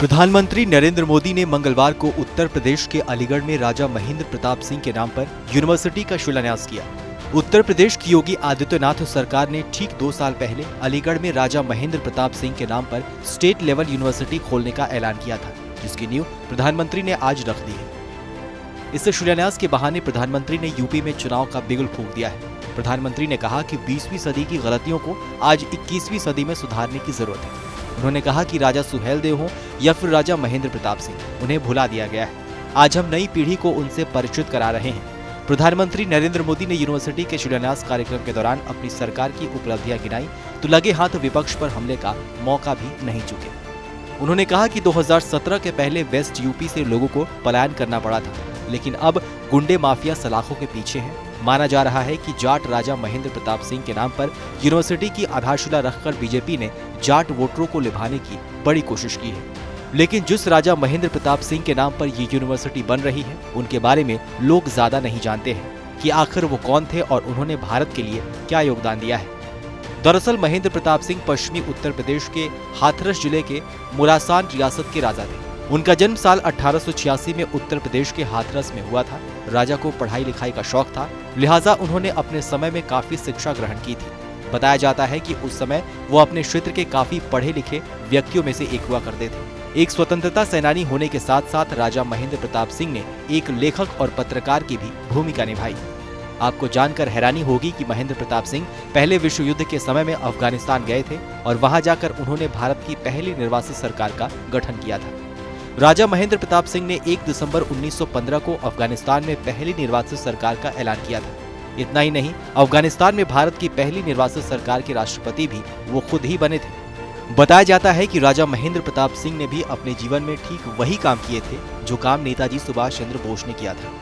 प्रधानमंत्री नरेंद्र मोदी ने मंगलवार को उत्तर प्रदेश के अलीगढ़ में राजा महेंद्र प्रताप सिंह के नाम पर यूनिवर्सिटी का शिलान्यास किया। उत्तर प्रदेश की योगी आदित्यनाथ सरकार ने ठीक 2 साल पहले अलीगढ़ में राजा महेंद्र प्रताप सिंह के नाम पर स्टेट लेवल यूनिवर्सिटी खोलने का ऐलान किया था, जिसकी नींव प्रधानमंत्री ने आज रख दी है। इस शिलान्यास के बहाने प्रधानमंत्री ने यूपी में चुनाव का बिगुल फूंक दिया है। प्रधानमंत्री ने कहा कि 20वीं सदी की गलतियों को आज 21वीं सदी में सुधारने की जरूरत है। उन्होंने कहा कि राजा सुहेलदेव हो या फिर राजा महेंद्र प्रताप सिंह, उन्हें भुला दिया गया है। आज हम नई पीढ़ी को उनसे परिचित करा रहे हैं। प्रधानमंत्री नरेंद्र मोदी ने यूनिवर्सिटी के शिलान्यास कार्यक्रम के दौरान अपनी सरकार की उपलब्धियां गिनाई तो लगे हाथ विपक्ष पर हमले का मौका भी नहीं चुके। उन्होंने कहा कि 2017 के पहले वेस्ट यूपी से लोगों को पलायन करना पड़ा था, लेकिन अब गुंडे माफिया सलाखों के पीछे हैं। माना जा रहा है कि जाट राजा महेंद्र प्रताप सिंह के नाम पर यूनिवर्सिटी की आधारशिला रखकर बीजेपी ने जाट वोटरों को लुभाने की बड़ी कोशिश की है। लेकिन जिस राजा महेंद्र प्रताप सिंह के नाम पर ये यूनिवर्सिटी बन रही है, उनके बारे में लोग ज्यादा नहीं जानते हैं कि आखिर वो कौन थे और उन्होंने भारत के लिए क्या योगदान दिया है। दरअसल महेंद्र प्रताप सिंह पश्चिमी उत्तर प्रदेश के हाथरस जिले के मुरासान रियासत के राजा थे। उनका जन्म साल 1886 में उत्तर प्रदेश के हाथरस में हुआ था। राजा को पढ़ाई लिखाई का शौक था, लिहाजा उन्होंने अपने समय में काफी शिक्षा ग्रहण की थी। बताया जाता है कि उस समय वो अपने क्षेत्र के काफी पढ़े लिखे व्यक्तियों में से एक हुआ करते थे। एक स्वतंत्रता सेनानी होने के साथ साथ राजा महेंद्र प्रताप सिंह ने एक लेखक और पत्रकार की भी भूमिका निभाई। आपको जानकर हैरानी होगी कि महेंद्र प्रताप सिंह पहले विश्व युद्ध के समय में अफगानिस्तान गए थे और वहां जाकर उन्होंने भारत की पहली निर्वासित सरकार का गठन किया था। राजा महेंद्र प्रताप सिंह ने 1 दिसंबर 1915 को अफगानिस्तान में पहली निर्वासित सरकार का ऐलान किया था। इतना ही नहीं, अफगानिस्तान में भारत की पहली निर्वासित सरकार के राष्ट्रपति भी वो खुद ही बने थे। बताया जाता है कि राजा महेंद्र प्रताप सिंह ने भी अपने जीवन में ठीक वही काम किए थे जो काम नेताजी सुभाष चंद्र बोस ने किया था।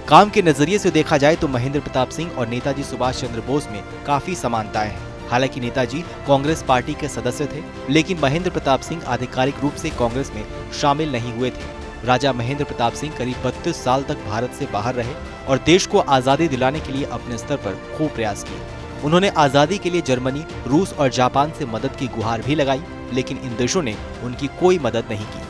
काम के नजरिए से देखा जाए तो महेंद्र प्रताप सिंह और नेताजी सुभाष चंद्र बोस में काफी समानताएं हैं। हालांकि नेताजी कांग्रेस पार्टी के सदस्य थे, लेकिन महेंद्र प्रताप सिंह आधिकारिक रूप से कांग्रेस में शामिल नहीं हुए थे। राजा महेंद्र प्रताप सिंह करीब 32 साल तक भारत से बाहर रहे और देश को आजादी दिलाने के लिए अपने स्तर पर खूब प्रयास किए। उन्होंने आजादी के लिए जर्मनी, रूस और जापान से मदद की गुहार भी लगाई, लेकिन इन देशों ने उनकी कोई मदद नहीं की।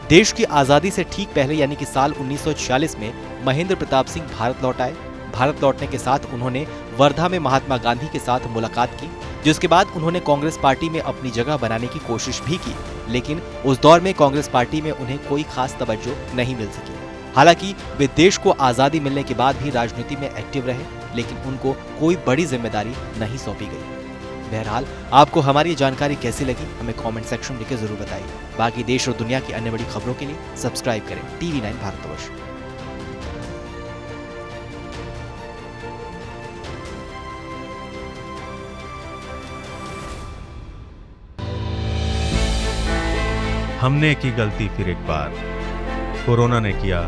देश की आजादी से ठीक पहले यानी कि साल 1946 में महेंद्र प्रताप सिंह भारत लौट आए। भारत लौटने के साथ उन्होंने वर्धा में महात्मा गांधी के साथ मुलाकात की, जिसके बाद उन्होंने कांग्रेस पार्टी में अपनी जगह बनाने की कोशिश भी की, लेकिन उस दौर में कांग्रेस पार्टी में उन्हें कोई खास तवज्जो नहीं मिल सकी। हालांकि वे देश को आजादी मिलने के बाद भी राजनीति में एक्टिव रहे, लेकिन उनको कोई बड़ी जिम्मेदारी नहीं सौंपी गई। बहरहाल, आपको हमारी जानकारी कैसी लगी हमें कमेंट सेक्शन में लिखकर जरूर बताइए। बाकी देश और दुनिया की अन्य बड़ी खबरों के लिए सब्सक्राइब करें TV9 भारतवर्ष। हमने की गलती फिर एक बार, कोरोना ने किया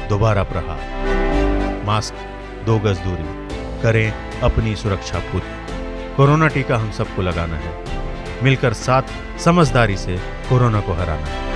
दोबारा प्रहार। मास्क, 2 गज दूरी, करें अपनी सुरक्षा पूरी। कोरोना टीका हम सबको लगाना है, मिलकर साथ समझदारी से कोरोना को हराना है।